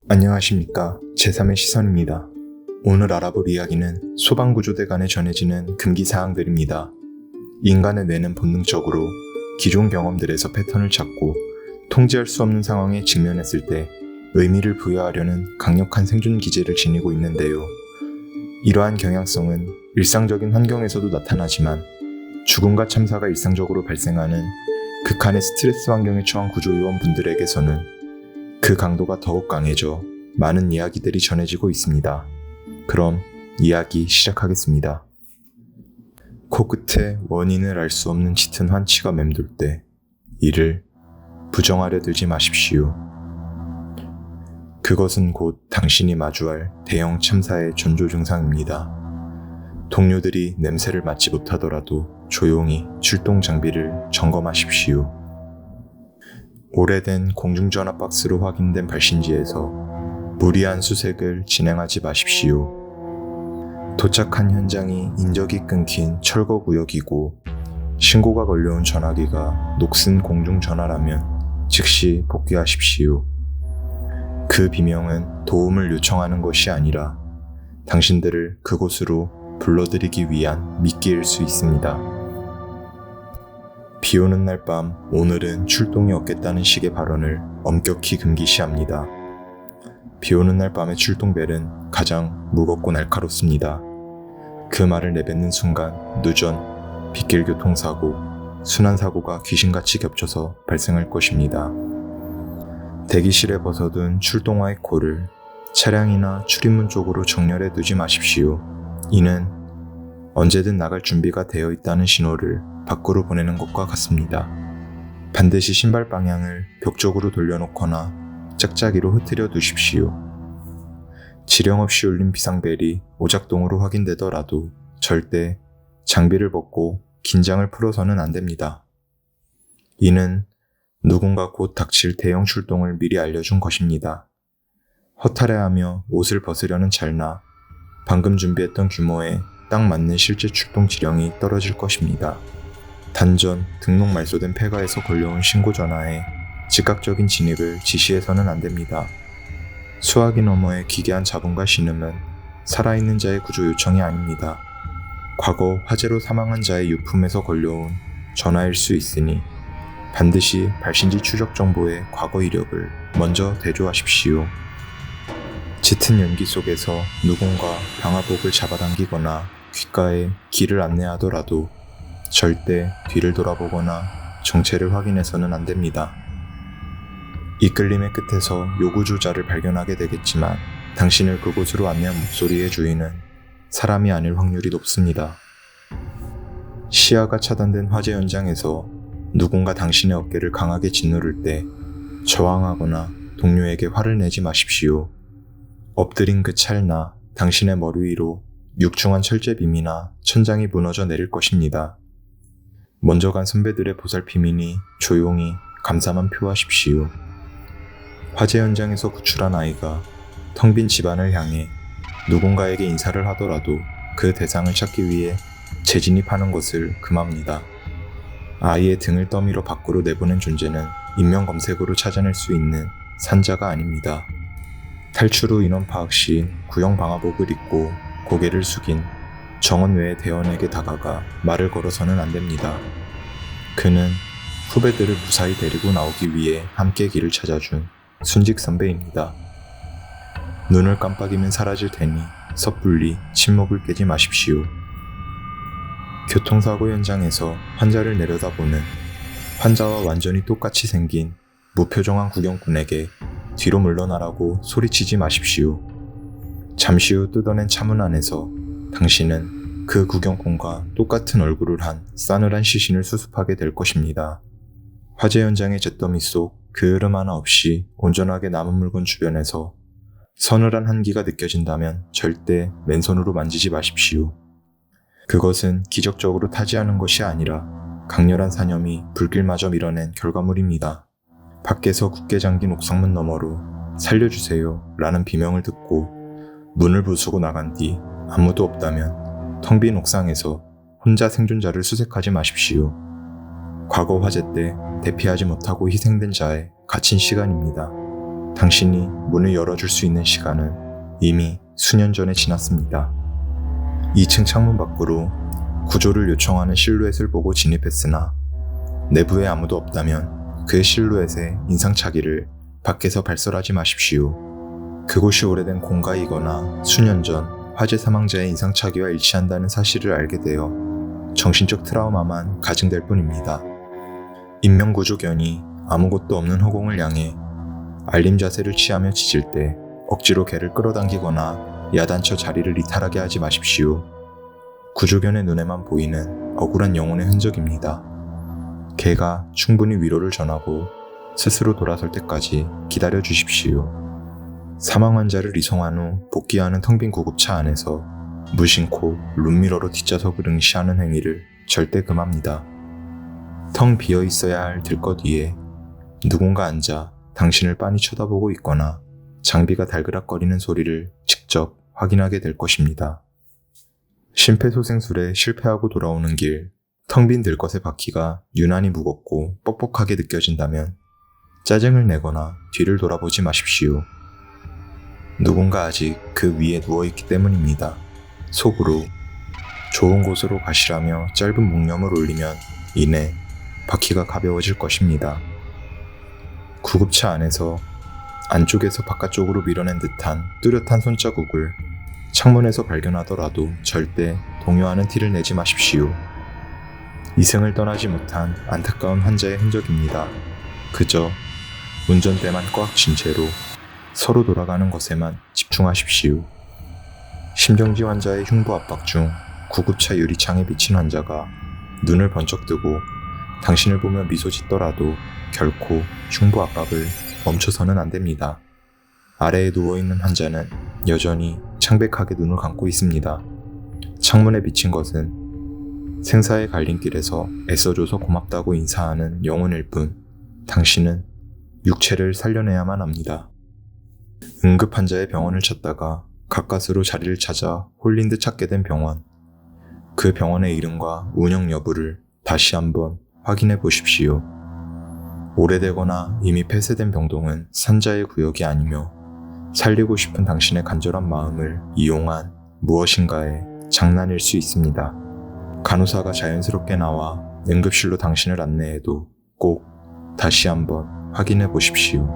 안녕하십니까. 제3의 시선입니다. 오늘 알아볼 이야기는 소방구조대 간에 전해지는 금기사항들입니다. 인간의 뇌는 본능적으로 기존 경험들에서 패턴을 찾고 통제할 수 없는 상황에 직면했을 때 의미를 부여하려는 강력한 생존 기제를 지니고 있는데요. 이러한 경향성은 일상적인 환경에서도 나타나지만 죽음과 참사가 일상적으로 발생하는 극한의 스트레스 환경에 처한 구조요원분들에게서는 그 강도가 더욱 강해져 많은 이야기들이 전해지고 있습니다. 그럼 이야기 시작하겠습니다. 코끝에 원인을 알 수 없는 짙은 환치가 맴돌 때 이를 부정하려 들지 마십시오. 그것은 곧 당신이 마주할 대형 참사의 전조 증상입니다. 동료들이 냄새를 맡지 못하더라도 조용히 출동 장비를 점검하십시오. 오래된 공중전화 박스로 확인된 발신지에서 무리한 수색을 진행하지 마십시오. 도착한 현장이 인적이 끊긴 철거구역이고 신고가 걸려온 전화기가 녹슨 공중전화라면 즉시 복귀하십시오. 그 비명은 도움을 요청하는 것이 아니라 당신들을 그곳으로 불러들이기 위한 미끼일 수 있습니다. 비 오는 날 밤 오늘은 출동이 없겠다는 식의 발언을 엄격히 금기시합니다. 비 오는 날 밤의 출동벨은 가장 무겁고 날카롭습니다. 그 말을 내뱉는 순간 누전, 빗길 교통사고, 순환사고가 귀신같이 겹쳐서 발생할 것입니다. 대기실에 벗어둔 출동화의 코를 차량이나 출입문 쪽으로 정렬해 두지 마십시오. 이는 언제든 나갈 준비가 되어 있다는 신호를 밖으로 보내는 것과 같습니다. 반드시 신발 방향을 벽 쪽으로 돌려놓거나 짝짝이로 흐트려 두십시오. 지령 없이 울린 비상벨이 오작동으로 확인되더라도 절대 장비를 벗고 긴장을 풀어서는 안 됩니다. 이는 누군가 곧 닥칠 대형 출동을 미리 알려준 것입니다. 허탈해하며 옷을 벗으려는 찰나 방금 준비했던 규모에 딱 맞는 실제 출동 지령이 떨어질 것입니다. 단전 등록 말소된 폐가에서 걸려온 신고 전화에 즉각적인 진입을 지시해서는 안 됩니다. 수화기 너머의 기괴한 잡음과 신음은 살아있는 자의 구조 요청이 아닙니다. 과거 화재로 사망한 자의 유품에서 걸려온 전화일 수 있으니 반드시 발신지 추적 정보의 과거 이력을 먼저 대조하십시오. 짙은 연기 속에서 누군가 방화복을 잡아당기거나 귓가에 길을 안내하더라도 절대 뒤를 돌아보거나 정체를 확인해서는 안 됩니다. 이끌림의 끝에서 요구조자를 발견하게 되겠지만 당신을 그곳으로 안내한 목소리의 주인은 사람이 아닐 확률이 높습니다. 시야가 차단된 화재 현장에서 누군가 당신의 어깨를 강하게 짓누를 때 저항하거나 동료에게 화를 내지 마십시오. 엎드린 그 찰나 당신의 머리 위로 육중한 철제빔이나 천장이 무너져 내릴 것입니다. 먼저 간 선배들의 보살핌이니 조용히 감사만 표하십시오. 화재 현장에서 구출한 아이가 텅 빈 집안을 향해 누군가에게 인사를 하더라도 그 대상을 찾기 위해 재진입하는 것을 금합니다. 아이의 등을 떠밀어 밖으로 내보낸 존재는 인명검색으로 찾아낼 수 있는 산자가 아닙니다. 탈출 후 인원 파악 시 구형 방화복을 입고 고개를 숙인 정원 외의 대원에게 다가가 말을 걸어서는 안 됩니다. 그는 후배들을 무사히 데리고 나오기 위해 함께 길을 찾아준 순직 선배입니다. 눈을 깜빡이면 사라질 테니 섣불리 침묵을 깨지 마십시오. 교통사고 현장에서 환자를 내려다보는 환자와 완전히 똑같이 생긴 무표정한 구경꾼에게 뒤로 물러나라고 소리치지 마십시오. 잠시 후 뜯어낸 차문 안에서 당신은 그 구경꾼과 똑같은 얼굴을 한 싸늘한 시신을 수습하게 될 것입니다. 화재 현장의 잿더미 속 그 흐름 하나 없이 온전하게 남은 물건 주변에서 서늘한 한기가 느껴진다면 절대 맨손으로 만지지 마십시오. 그것은 기적적으로 타지하는 것이 아니라 강렬한 사념이 불길마저 밀어낸 결과물입니다. 밖에서 굳게 잠긴 옥상문 너머로 살려주세요 라는 비명을 듣고 문을 부수고 나간 뒤 아무도 없다면 텅 빈 옥상에서 혼자 생존자를 수색하지 마십시오. 과거 화재 때 대피하지 못하고 희생된 자의 갇힌 시간입니다. 당신이 문을 열어줄 수 있는 시간은 이미 수년 전에 지났습니다. 2층 창문 밖으로 구조를 요청하는 실루엣을 보고 진입했으나 내부에 아무도 없다면 그의 실루엣에 인상착의를 밖에서 발설하지 마십시오. 그곳이 오래된 공가이거나 수년 전 화재 사망자의 인상착의와 일치한다는 사실을 알게 되어 정신적 트라우마만 가증될 뿐입니다. 인명구조견이 아무것도 없는 허공을 향해 알림 자세를 취하며 짖을 때 억지로 개를 끌어당기거나 야단쳐 자리를 이탈하게 하지 마십시오. 구조견의 눈에만 보이는 억울한 영혼의 흔적입니다. 개가 충분히 위로를 전하고 스스로 돌아설 때까지 기다려 주십시오. 사망 환자를 이송한 후 복귀하는 텅 빈 구급차 안에서 무심코 룸미러로 뒷좌석을 응시하는 행위를 절대 금합니다. 텅 비어 있어야 할 들것 위에 누군가 앉아 당신을 빤히 쳐다보고 있거나 장비가 달그락거리는 소리를 직접 확인하게 될 것입니다. 심폐소생술에 실패하고 돌아오는 길, 텅 빈 들것의 바퀴가 유난히 무겁고 뻑뻑하게 느껴진다면 짜증을 내거나 뒤를 돌아보지 마십시오. 누군가 아직 그 위에 누워있기 때문입니다. 속으로 좋은 곳으로 가시라며 짧은 묵념을 올리면 이내 바퀴가 가벼워질 것입니다. 구급차 안에서 안쪽에서 바깥쪽으로 밀어낸 듯한 뚜렷한 손자국을 창문에서 발견하더라도 절대 동요하는 티를 내지 마십시오. 이승을 떠나지 못한 안타까운 환자의 흔적입니다. 그저 운전대만 꽉 쥔 채로 서로 돌아가는 것에만 집중하십시오. 심정지 환자의 흉부 압박 중 구급차 유리창에 비친 환자가 눈을 번쩍 뜨고 당신을 보며 미소 짓더라도 결코 흉부 압박을 멈춰서는 안 됩니다. 아래에 누워있는 환자는 여전히 창백하게 눈을 감고 있습니다. 창문에 비친 것은 생사의 갈림길에서 애써줘서 고맙다고 인사하는 영혼일 뿐 당신은 육체를 살려내야만 합니다. 응급 환자의 병원을 찾다가 가까스로 자리를 찾아 홀린 듯 찾게 된 병원. 그 병원의 이름과 운영 여부를 다시 한번 확인해 보십시오. 오래되거나 이미 폐쇄된 병동은 산자의 구역이 아니며 살리고 싶은 당신의 간절한 마음을 이용한 무엇인가의 장난일 수 있습니다. 간호사가 자연스럽게 나와 응급실로 당신을 안내해도 꼭 다시 한번 확인해 보십시오.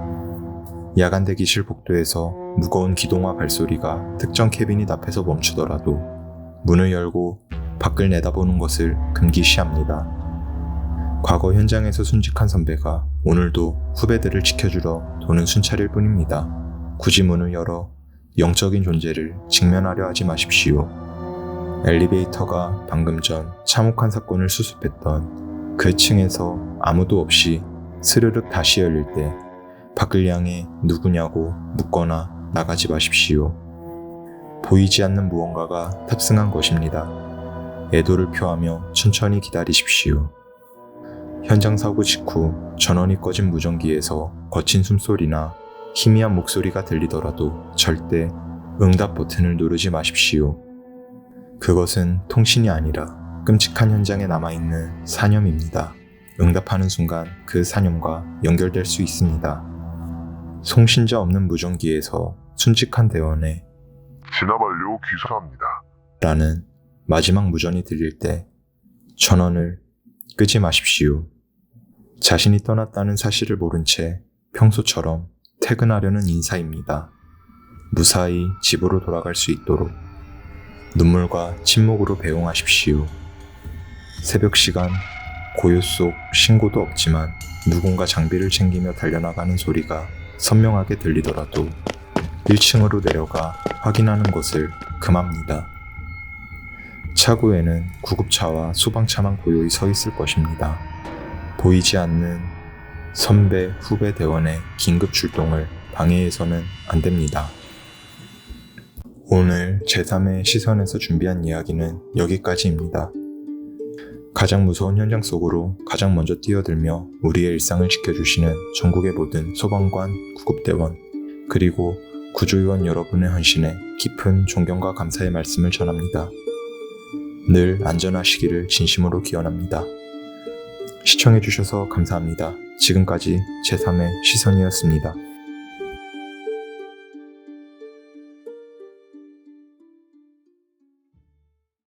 야간 대기실 복도에서 무거운 기동화 발소리가 특정 캐비닛 앞에서 멈추더라도 문을 열고 밖을 내다보는 것을 금기시합니다. 과거 현장에서 순직한 선배가 오늘도 후배들을 지켜주러 도는 순찰일 뿐입니다. 굳이 문을 열어 영적인 존재를 직면하려 하지 마십시오. 엘리베이터가 방금 전 참혹한 사건을 수습했던 그 층에서 아무도 없이 스르륵 다시 열릴 때 밖을 향해 누구냐고 묻거나 나가지 마십시오. 보이지 않는 무언가가 탑승한 것입니다. 애도를 표하며 천천히 기다리십시오. 현장 사고 직후 전원이 꺼진 무전기에서 거친 숨소리나 희미한 목소리가 들리더라도 절대 응답 버튼을 누르지 마십시오. 그것은 통신이 아니라 끔찍한 현장에 남아있는 사념입니다. 응답하는 순간 그 사념과 연결될 수 있습니다. 송신자 없는 무전기에서 순직한 대원에 진압 완료 귀속합니다. 라는 마지막 무전이 들릴 때 전원을 끄지 마십시오. 자신이 떠났다는 사실을 모른 채 평소처럼 퇴근하려는 인사입니다. 무사히 집으로 돌아갈 수 있도록 눈물과 침묵으로 배웅하십시오. 새벽 시간 고요 속 신고도 없지만 누군가 장비를 챙기며 달려나가는 소리가 선명하게 들리더라도 1층으로 내려가 확인하는 것을 금합니다. 차고에는 구급차와 소방차만 고요히 서 있을 것입니다. 보이지 않는 선배, 후배 대원의 긴급 출동을 방해해서는 안 됩니다. 오늘 제3의 시선에서 준비한 이야기는 여기까지입니다. 가장 무서운 현장 속으로 가장 먼저 뛰어들며 우리의 일상을 지켜주시는 전국의 모든 소방관, 구급대원, 그리고 구조요원 여러분의 헌신에 깊은 존경과 감사의 말씀을 전합니다. 늘 안전하시기를 진심으로 기원합니다. 시청해주셔서 감사합니다. 지금까지 제3의 시선이었습니다.